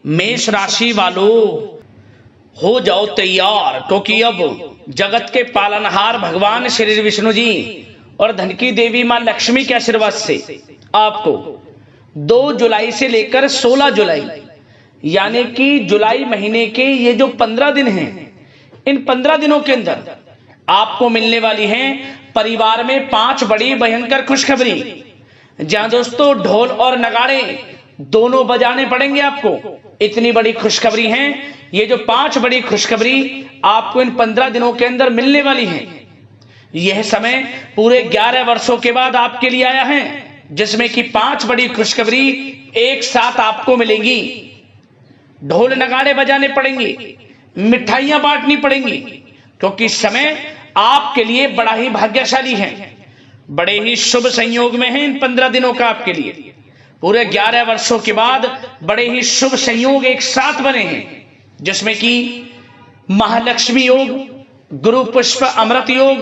मेष राशि वालों हो जाओ तैयार, क्योंकि अब जगत के पालनहार भगवान श्री विष्णु जी और धन की देवी मां लक्ष्मी के आशीर्वाद से आपको 2 जुलाई से लेकर 16 जुलाई यानी कि जुलाई महीने के ये जो 15 दिन हैं, इन 15 दिनों के अंदर आपको मिलने वाली हैं परिवार में 5 बड़ी भयंकर खुशखबरी। जहां दोस्तों ढोल और नगाड़े दोनों बजाने पड़ेंगे आपको। इतनी बड़ी खुशखबरी हैं। ये जो 5 बड़ी खुशखबरी आपको इन 15 दिनों के अंदर मिलने वाली हैं, यह समय पूरे 11 वर्षों के बाद आपके लिए आया है, जिसमें कि 5 बड़ी खुशखबरी एक साथ आपको मिलेंगी। ढोल नगाड़े बजाने पड़ेंगे, मिठाइयां बांटनी पड़ेंगी, क्योंकि समय आपके लिए बड़ा ही भाग्यशाली है, बड़े ही शुभ संयोग में है इन 15 दिनों का आपके लिए। पूरे 11 वर्षों के बाद बड़े ही शुभ संयोग एक साथ बने हैं, जिसमें कि महालक्ष्मी योग, गुरु पुष्प अमृत योग,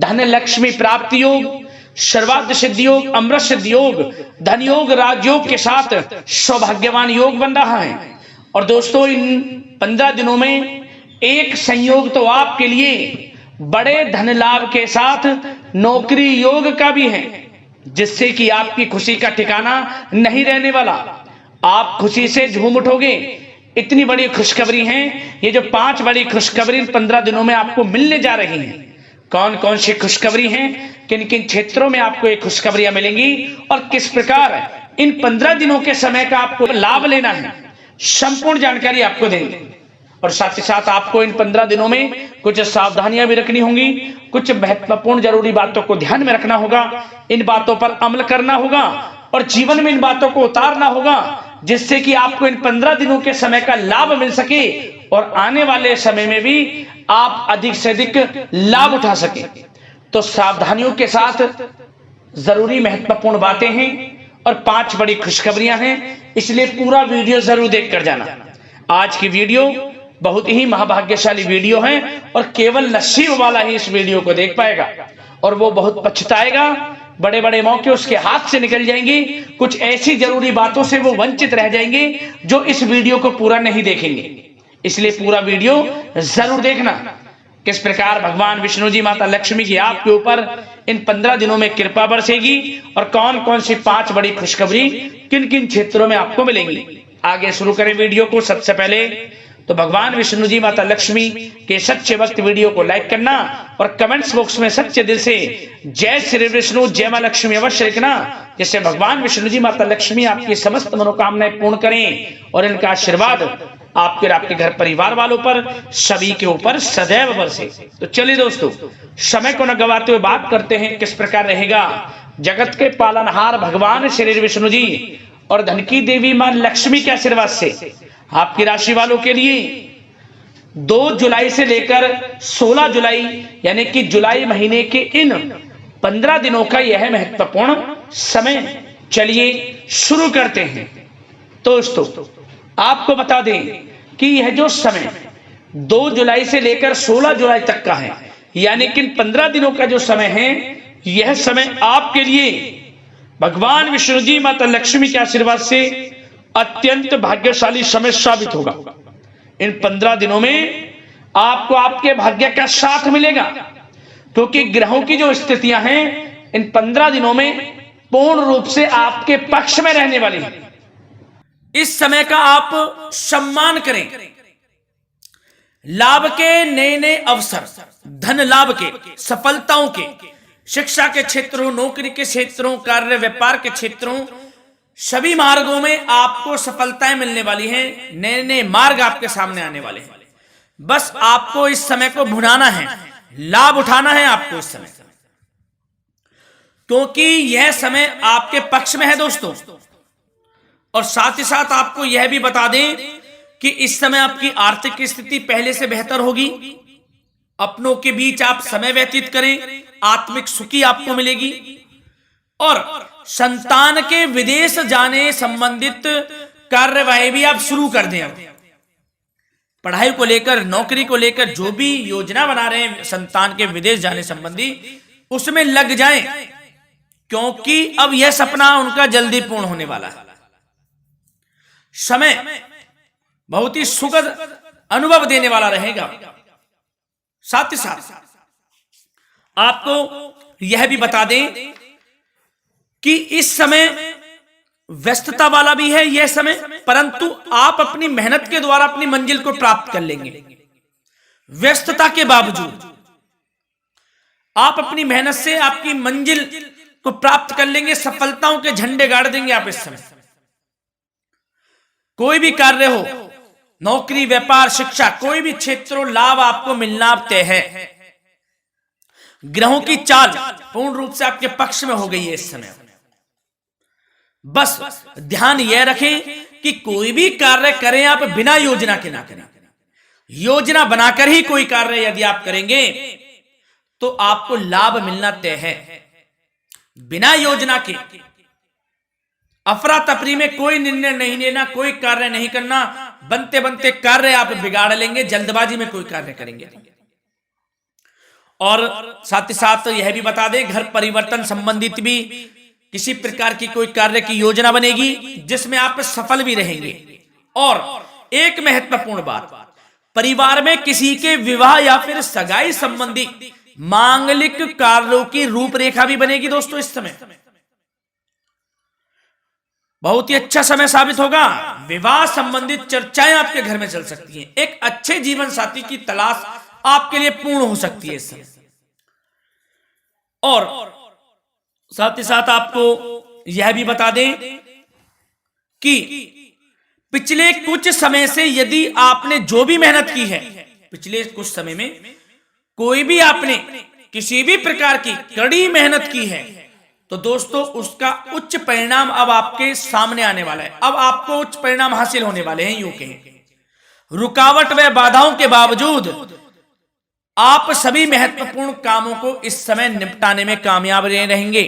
धन लक्ष्मी प्राप्ति योग, सर्वार्थ सिद्धि योग, अमृत सिद्धि योग, धन योग, राजयोग के साथ सौभाग्यवान योग बन रहा है। और दोस्तों इन 15 दिनों में एक संयोग तो आपके लिए बड़े धन लाभ के साथ नौकरी योग का भी है, जिससे कि आपकी खुशी का ठिकाना नहीं रहने वाला। आप खुशी से झूम उठोगे। इतनी बड़ी खुशखबरी हैं। ये जो 5 बड़ी खुशखबरी इन 15 दिनों में आपको मिलने जा रही हैं, कौन कौन सी खुशखबरी हैं, किन किन क्षेत्रों में आपको ये खुशखबरियां मिलेंगी और किस प्रकार इन 15 दिनों के समय का आपको लाभ लेना है, संपूर्ण जानकारी आपको देंगे। और साथ ही साथ आपको इन 15 दिनों में कुछ सावधानियां भी रखनी होंगी, कुछ महत्वपूर्ण जरूरी बातों को ध्यान में रखना होगा, इन बातों पर अमल करना होगा और जीवन में इन बातों को उतारना होगा, जिससे कि आपको इन 15 दिनों के समय का लाभ मिल सके और आने वाले समय में भी आप अधिक से अधिक लाभ उठा सके। तो सावधानियों के साथ जरूरी महत्वपूर्ण बातें हैं और 5 बड़ी खुशखबरियां हैं, इसलिए पूरा वीडियो जरूर देखकर जाना। आज की वीडियो बहुत ही महाभाग्यशाली वीडियो है और केवल नसीब वाला ही इस वीडियो को देख पाएगा, और वो बहुत पछताएगा। बड़े बड़े मौके उसके हाथ से निकल जाएंगे, कुछ ऐसी जरूरी बातों से वो वंचित रह जाएंगे जो इस वीडियो को पूरा नहीं देखेंगे। इसलिए पूरा वीडियो जरूर देखना, किस प्रकार भगवान विष्णु जी माता लक्ष्मी की आपके ऊपर इन 15 दिनों में कृपा बरसेगी और कौन कौन सी 5 बड़ी खुशखबरी किन किन क्षेत्रों में आपको मिलेंगी। आगे शुरू करें वीडियो को। सबसे पहले तो भगवान विष्णु जी माता लक्ष्मी के सच्चे भक्त वीडियो को लाइक करना और कमेंट्स बॉक्स में सच्चे दिल से जय श्री विष्णु जय मां लक्ष्मी अवश्य लिखना, जिससे भगवान विष्णु जी माता लक्ष्मी आपकी समस्त मनोकामनाएं पूर्ण करें और इनका आशीर्वाद आपके और आपके घर परिवार वालों पर सभी के ऊपर सदैव बरसे। तो चलिए दोस्तों, समय को न गवाते हुए बात करते हैं किस प्रकार रहेगा जगत के पालनहार भगवान श्री विष्णु जी और धन की देवी मां लक्ष्मी के आशीर्वाद से आपकी राशि वालों के लिए 2 जुलाई से लेकर 16 जुलाई यानी कि जुलाई महीने के इन 15 दिनों का यह महत्वपूर्ण समय। चलिए शुरू करते हैं। दोस्तों आपको बता दें कि यह जो समय 2 जुलाई से लेकर 16 जुलाई तक का है, यानी कि 15 दिनों का जो समय है, यह समय आपके लिए भगवान विष्णु जी माता लक्ष्मी के आशीर्वाद से अत्यंत भाग्यशाली समय साबित होगा। इन 15 दिनों में आपको आपके भाग्य का साथ मिलेगा, क्योंकि ग्रहों की जो स्थितियां हैं इन 15 दिनों में पूर्ण रूप से आपके पक्ष में रहने वाली है। इस समय का आप सम्मान करें। लाभ के नए नए अवसर, धन लाभ के, सफलताओं के, शिक्षा के क्षेत्रों, नौकरी के क्षेत्रों, कार्य व्यापार के क्षेत्रों, सभी मार्गों में आपको सफलताएं मिलने वाली हैं। नए नए मार्ग आपके सामने आने वाले हैं। बस आपको इस समय को भुनाना है, लाभ उठाना है आपको इस समय, क्योंकि यह समय आपके पक्ष में है दोस्तों। और साथ ही साथ आपको यह भी बता दें कि इस समय आपकी आर्थिक स्थिति पहले से बेहतर होगी। अपनों के बीच आप समय व्यतीत करें, आत्मिक सुखी आपको मिलेगी। और संतान के विदेश जाने संबंधित कार्यवाही भी आप शुरू कर दें। पढ़ाई को लेकर, नौकरी को लेकर जो भी योजना बना रहे हैं संतान के विदेश जाने संबंधी, उसमें लग जाएं, क्योंकि अब यह सपना उनका जल्दी पूर्ण होने वाला है। समय बहुत ही सुखद अनुभव देने वाला रहेगा। साथ ही साथ आपको यह भी बता दें कि इस समय व्यस्तता वाला भी है यह समय, परंतु आप अपनी मेहनत के द्वारा अपनी मंजिल को प्राप्त कर लेंगे। व्यस्तता के बावजूद आप अपनी मेहनत से आपकी मंजिल को प्राप्त कर लेंगे, सफलताओं के झंडे गाड़ देंगे आप इस समय। कोई भी कार्य हो, नौकरी, व्यापार, शिक्षा, कोई भी क्षेत्र, लाभ आपको मिलना तय है। ग्रहों की चाल पूर्ण रूप से आपके पक्ष में हो गई है इस समय। बस ध्यान यह रखें कि कोई भी कार्य करें आप बिना योजना के ना करें। योजना बनाकर ही कोई कार्य यदि आप करेंगे तो आपको लाभ मिलना तय है। बिना योजना के अफरा तफरी में कोई निर्णय नहीं लेना, कोई कार्य नहीं करना। बनते बनते कार्य आप बिगाड़ लेंगे, जल्दबाजी में कोई कार्य करेंगे। और साथ ही साथ यह भी बता दें, घर परिवर्तन संबंधित भी किसी प्रकार की कोई कार्य की योजना बनेगी जिसमें आप सफल भी रहेंगे। और एक महत्वपूर्ण बात, परिवार में किसी के विवाह या फिर सगाई संबंधी मांगलिक कार्यों की रूपरेखा भी बनेगी दोस्तों। इस समय बहुत ही अच्छा समय साबित होगा। विवाह संबंधित चर्चाएं आपके घर में चल सकती हैं। एक अच्छे जीवन साथी की तलाश आपके लिए पूर्ण हो सकती है इस समय। और साथ ही साथ आपको यह भी बता दें कि पिछले कुछ समय से यदि आपने जो भी मेहनत की है, पिछले कुछ समय में कोई भी आपने किसी भी प्रकार की कड़ी मेहनत की है, तो दोस्तों उसका उच्च परिणाम अब आपके सामने आने वाला है। अब आपको उच्च परिणाम हासिल होने वाले हैं। यूं कहें रुकावट व बाधाओं के बावजूद आप सभी महत्वपूर्ण कामों को इस समय निपटाने में कामयाब रहेंगे।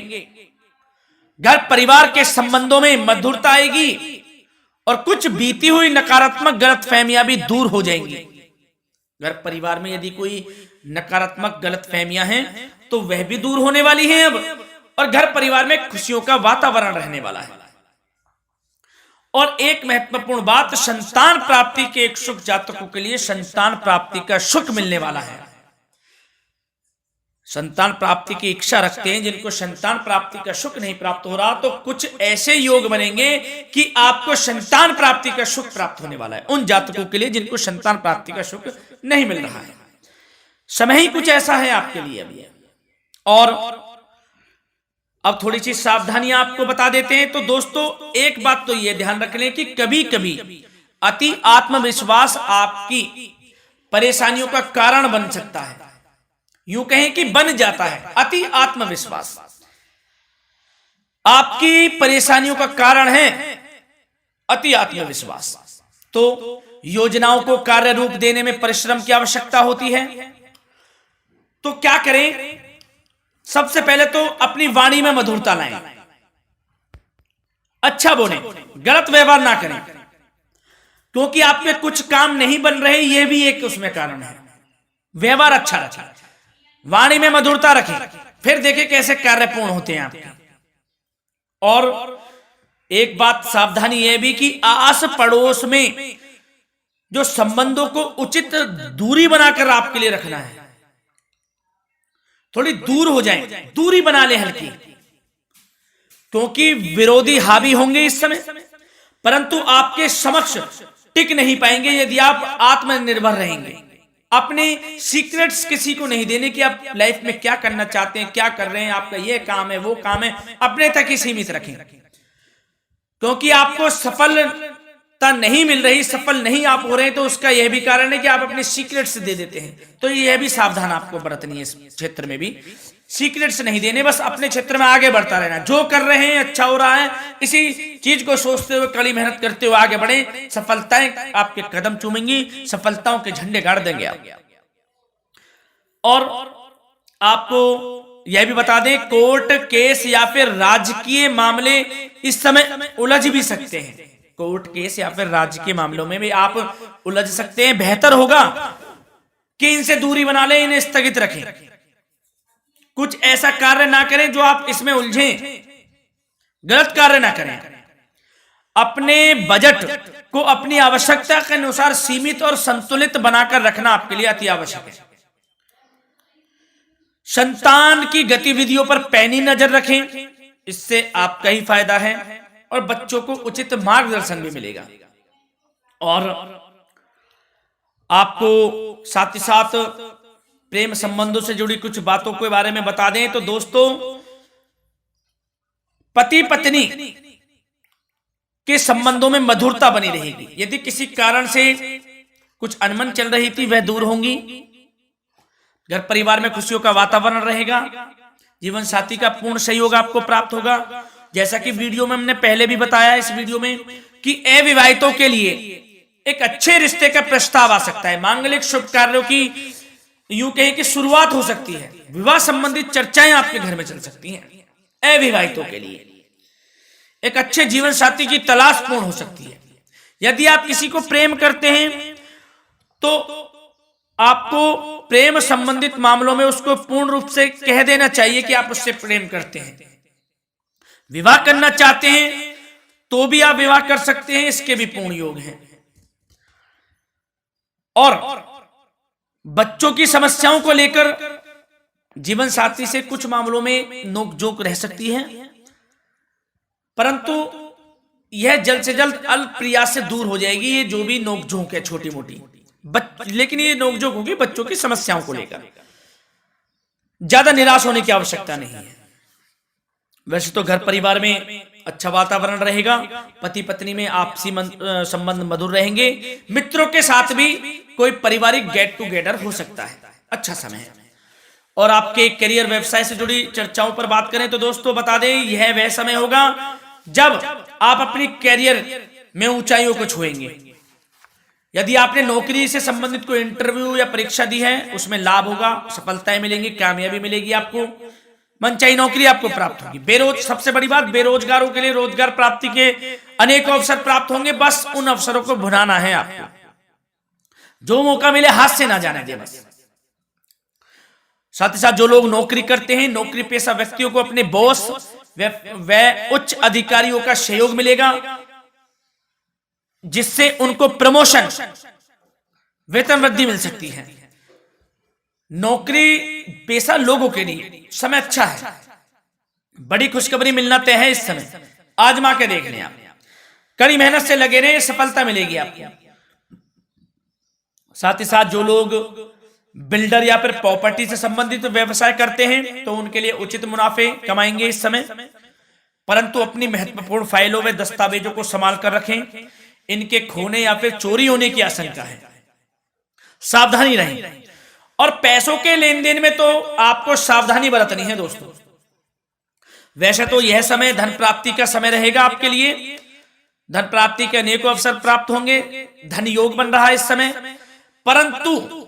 घर परिवार के संबंधों में मधुरता आएगी और कुछ बीती हुई नकारात्मक गलतफहमियां भी दूर हो जाएंगी। घर परिवार में यदि कोई नकारात्मक गलतफहमियां हैं तो वह भी दूर होने वाली हैं अब, और घर परिवार में खुशियों का वातावरण रहने वाला है। और एक महत्वपूर्ण बात, संतान प्राप्ति के इच्छुक जातकों के लिए संतान प्राप्ति का सुख मिलने वाला है। संतान प्राप्ति की इच्छा रखते हैं जिनको संतान प्राप्ति का सुख नहीं प्राप्त हो रहा, तो कुछ ऐसे योग बनेंगे कि आपको संतान प्राप्ति का सुख प्राप्त होने वाला है। उन जातकों के लिए जिनको संतान प्राप्ति का सुख नहीं मिल रहा है, समय ही कुछ ऐसा है आपके लिए अभी। और अब थोड़ी सी सावधानियां आपको बता देते हैं। तो दोस्तों एक बात तो यह ध्यान रख लें कि कभी कभी अति आत्मविश्वास आपकी परेशानियों का कारण बन सकता है। यूं कहें कि बन जाता है। अति आत्मविश्वास आपकी परेशानियों का कारण है। अति आत्मविश्वास तो योजनाओं को कार्य रूप देने में परिश्रम की आवश्यकता होती है। तो क्या करें? सबसे पहले तो अपनी वाणी में मधुरता लाएं, अच्छा बोलें, गलत व्यवहार ना करें, क्योंकि आप में कुछ काम नहीं बन रहे, यह भी एक उसमें कारण है। व्यवहार अच्छा रखें, वाणी में मधुरता रखें, फिर देखें कैसे कार्य पूर्ण होते हैं आपके। और एक बात सावधानी यह भी कि आस पड़ोस में जो संबंधों को उचित दूरी बनाकर आपके लिए रखना है। थोड़ी दूर हो जाएं, दूरी बना ले हल्की, क्योंकि विरोधी हावी होंगे इस समय, परंतु आपके समक्ष टिक नहीं पाएंगे यदि आप आत्मनिर्भर रहेंगे। अपने सीक्रेट्स किसी को नहीं देने कि आप लाइफ में क्या करना चाहते हैं, क्या कर रहे हैं, आपका ये काम है, वो काम है, अपने तक ही सीमित रखें। क्योंकि आपको सफलता नहीं मिल रही, सफल नहीं आप हो रहे हैं, तो उसका यह भी कारण है कि आप अपने सीक्रेट्स दे देते हैं। तो यह भी सावधान आपको बरतनी है। इस क्षेत्र में भी सीक्रेट्स नहीं देने, बस अपने क्षेत्र में आगे बढ़ता रहना। जो कर रहे हैं अच्छा हो रहा है, इसी चीज को सोचते हुए कड़ी मेहनत करते हुए आगे बढ़े। सफलताएं आपके कदम चूमेंगी, सफलताओं के झंडे गाड़ देंगे आप। और आपको यह भी बता दें, कोर्ट केस या फिर राजकीय मामले इस समय उलझ भी सकते हैं। कोर्ट केस या फिर राजकीय मामलों में भी आप उलझ सकते हैं। बेहतर होगा कि इनसे दूरी बना लें, इन्हें स्थगित रखें, कुछ ऐसा कार्य ना करें जो आप इसमें उलझें, गलत कार्य ना करें। अपने बजट को अपनी आवश्यकता के अनुसार सीमित और संतुलित बनाकर रखना आपके लिए अति आवश्यक है। संतान की गतिविधियों पर पैनी नजर रखें, इससे आपका ही फायदा है और बच्चों को उचित मार्गदर्शन भी मिलेगा। और आपको साथ ही साथ प्रेम संबंधों से जुड़ी कुछ बातों के बारे में बता दें तो दोस्तों, पति पत्नी के संबंधों में मधुरता बनी रहेगी। यदि किसी कारण से कुछ अनबन चल रही थी वह दूर होंगी। घर परिवार में खुशियों का वातावरण रहेगा। जीवन साथी का पूर्ण सहयोग आपको प्राप्त होगा। जैसा कि वीडियो में हमने पहले भी बताया इस वीडियो में कि अविवाहितों के लिए एक अच्छे रिश्ते का प्रस्ताव आ सकता है। मांगलिक शुभ कार्यों की यूं कहें कि शुरुआत हो सकती है। विवाह संबंधित चर्चाएं आपके घर में चल सकती हैं। अविवाहितों के लिए एक अच्छे जीवन साथी की तलाश पूर्ण हो सकती है। यदि आप किसी को प्रेम करते हैं तो आपको प्रेम संबंधित मामलों में उसको पूर्ण रूप से कह देना चाहिए कि आप उससे प्रेम करते हैं। विवाह करना चाहते हैं तो भी आप विवाह कर सकते हैं, इसके भी पूर्ण योग हैं। और बच्चों की समस्याओं को लेकर जीवन साथी से कुछ मामलों में नोकझोंक रह सकती है, परंतु यह जल्द से जल्द अल्प प्रयास से दूर हो जाएगी। ये जो भी नोकझोंक है छोटी मोटी, लेकिन ये नोकझोंक होगी बच्चों की समस्याओं को लेकर। ज्यादा निराश होने की आवश्यकता नहीं है। वैसे तो घर परिवार में अच्छा वातावरण रहेगा। पति पत्नी में आपसी संबंध मधुर रहेंगे। मित्रों के साथ भी कोई पारिवारिक गेट टुगेदर हो सकता है। अच्छा समय है। और आपके करियर व्यवसाय से जुड़ी चर्चाओं पर बात करें तो दोस्तों बता दें, यह वह समय होगा जब आप अपनी करियर में ऊंचाइयों को छुएंगे। यदि आपने नौकरी से संबंधित कोई इंटरव्यू या परीक्षा दी है उसमें लाभ होगा, सफलताएं मिलेंगी, कामयाबी मिलेगी। आपको मनचाही नौकरी आपको प्राप्त होगी। सबसे बड़ी बात, बेरोजगारों के लिए रोजगार प्राप्ति के अनेक अवसर प्राप्त होंगे। बस उन अवसरों को भुनाना है आपको। जो मौका मिले हाथ से ना जाने दे बस। साथ ही साथ जो लोग नौकरी करते हैं, नौकरी पेशा व्यक्तियों को अपने बॉस व उच्च अधिकारियों का सहयोग मिलेगा, जिससे उनको प्रमोशन, वेतन वृद्धि मिल सकती है। नौकरी पेशा लोगों के लिए समय अच्छा है। बड़ी खुशखबरी मिलना तय है इस समय। आजमा के देख लें आप। कड़ी मेहनत से लगे रहे, सफलता मिलेगी आपको। साथ ही साथ जो लोग बिल्डर या फिर प्रॉपर्टी से संबंधित व्यवसाय करते हैं तो उनके लिए उचित मुनाफे कमाएंगे इस समय। परंतु अपनी महत्वपूर्ण फाइलों व दस्तावेजों को संभाल कर रखें। इनके खोने या फिर चोरी होने की आशंका है, सावधानी रहें। और पैसों के लेन देन में तो आपको सावधानी बरतनी है दोस्तों। वैसे तो यह समय धन प्राप्ति का समय रहेगा आपके लिए। धन प्राप्ति के अनेकों अवसर प्राप्त होंगे। धन योग बन रहा है इस समय, परंतु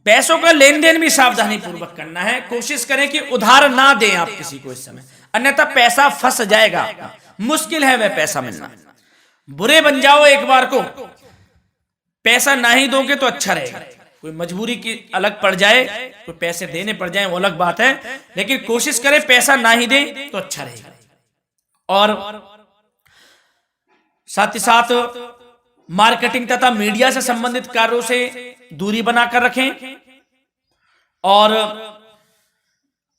पैसों का लेन देन भी सावधानी पूर्वक करना है। कोशिश करें कि उधार ना दें आप किसी को इस समय, अन्यथा पैसा फंस जाएगा। मुश्किल है वह पैसा मिलना। बुरे बन जाओ एक बार को, पैसा ना ही दोगे तो अच्छा रहेगा। कोई मजबूरी की अलग पड़ जाए, कोई पैसे देने पड़ जाए वो अलग बात है, लेकिन कोशिश करें पैसा ना ही दें तो अच्छा रहेगा। और साथ ही साथ मार्केटिंग तथा मीडिया से संबंधित कार्यों से दूरी बनाकर रखें। और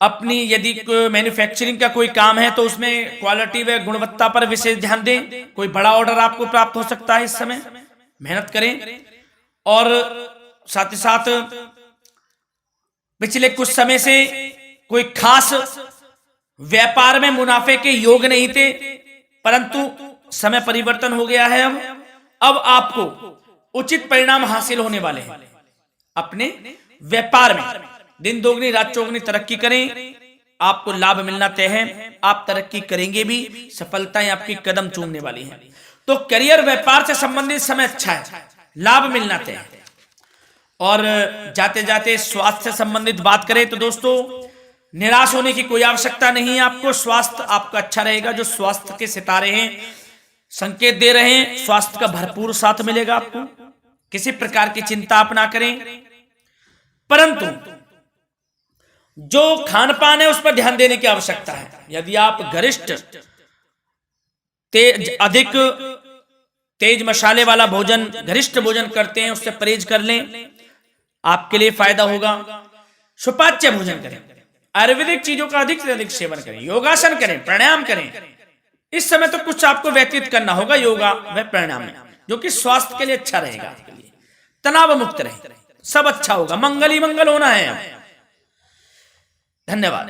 अपनी यदि मैन्युफैक्चरिंग का कोई काम है तो उसमें क्वालिटी व गुणवत्ता पर विशेष ध्यान दें। कोई बड़ा ऑर्डर आपको प्राप्त हो सकता है इस समय, मेहनत करें। और साथ ही साथ पिछले कुछ समय से कोई खास व्यापार में मुनाफे के योग नहीं थे, परंतु समय परिवर्तन हो गया है। अब आपको उचित परिणाम हासिल होने वाले हैं। अपने व्यापार में दिन दोगुनी रात चौगुनी तरक्की करें। आपको लाभ मिलना तय है। आप तरक्की करेंगे भी, सफलताएं आपकी कदम चूमने वाली हैं। तो करियर व्यापार से संबंधित समय अच्छा है, लाभ मिलना तय है। और जाते जाते स्वास्थ्य से संबंधित बात करें तो दोस्तों निराश होने की कोई आवश्यकता नहीं है। आपको स्वास्थ्य आपका अच्छा रहेगा। जो स्वास्थ्य के सितारे हैं संकेत दे रहे हैं, स्वास्थ्य का भरपूर साथ मिलेगा आपको। किसी प्रकार की चिंता आप ना करें, परंतु जो खान पान है उस पर ध्यान देने की आवश्यकता है। यदि आप गरिष्ठ तेज अधिक तेज मसाले वाला भोजन, गरिष्ठ भोजन करते हैं उससे परहेज कर लें, आपके लिए फायदा होगा। सुपाच्य भोजन करें, आयुर्वेदिक चीजों का अधिक से अधिक सेवन करें, योगासन करें, प्राणायाम करें। इस समय तो कुछ आपको व्यतीत करना होगा योगा व प्राणायाम में, जो कि स्वास्थ्य के लिए अच्छा रहेगा, आपके लिए तनाव मुक्त रहे, सब अच्छा होगा, मंगल ही मंगल होना है। धन्यवाद।